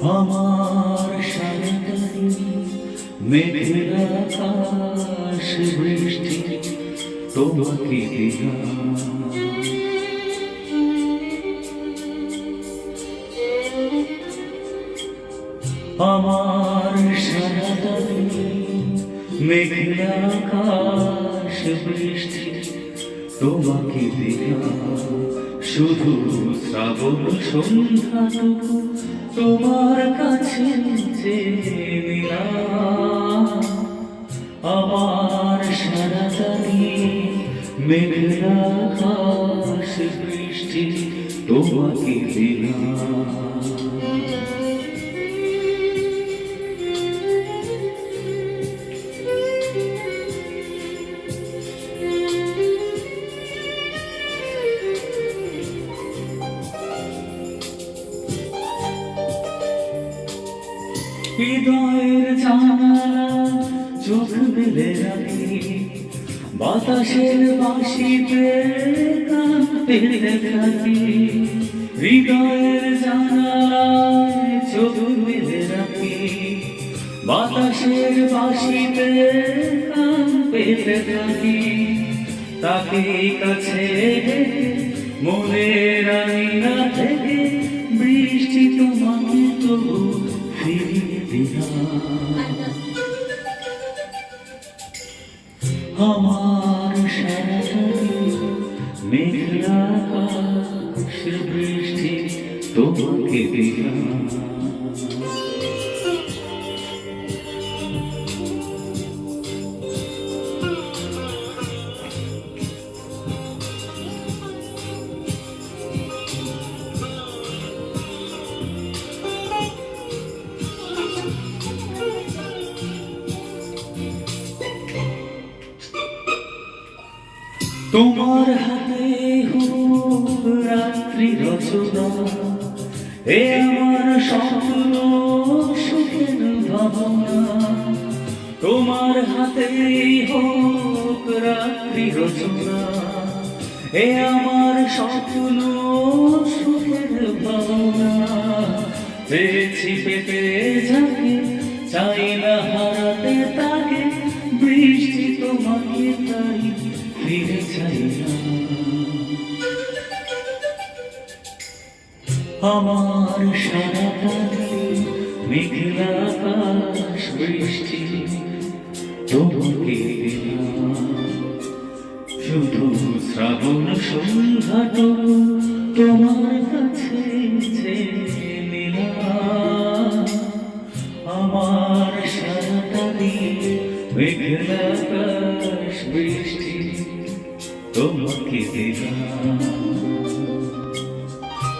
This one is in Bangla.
আমার সারাটাই মেঘের আকাশ বৃষ্টি তোমাকে দিলাম। আমার সারাটাই মেঘের আকাশ বৃষ্টি তোমাকে দিলাম। শুধু শ্রাবণ সন্ধ্যাটুকু তোমার কাছে চেয়ে নিলাম। আমার সারাটাই মেঘের আকাশ বৃষ্টি তোমাকে দিলাম। হৃদয়ের জানালা চোখ মেলে রাখি, বাতাসের বাঁশিতে কান পেতে থাকি। হৃদয়ের জানালায় চোখ মেলে রাখি, বাতাসের বাঁশিতে কান পেতে থাকি। তাকে কাছে মনের আয়না থেকে বৃষ্টি তোমাকে তবু ফিরিয়ে দিলাম। আমার সারাটাই মেঘের আকাশ বৃষ্টি তোমাকে দিলাম। তোমার হাতে হোক রাত্রি রচনা, এ আমার স্বপ্ন সুখের ভাবনা। তোমার হাতে হোক রাত্রি রচনা, এ আমার স্বপ্ন সুখের ভাবনা। পেয়েছি পেতে যাকে, চাই না হারাতে তাকে, বৃষ্টি তোমাকে তাই ফিরে চাই না। আমার সারাটাই মেঘের আকাশ বৃষ্টি তোমাকে দিলাম। শুধু শ্রাবণ সন্ধ্যাটুকু তোমার কাছে চেয়ে নিলাম। আমার সারাটাই মেঘের আকাশ বৃষ্টি তোমাকে দিলাম।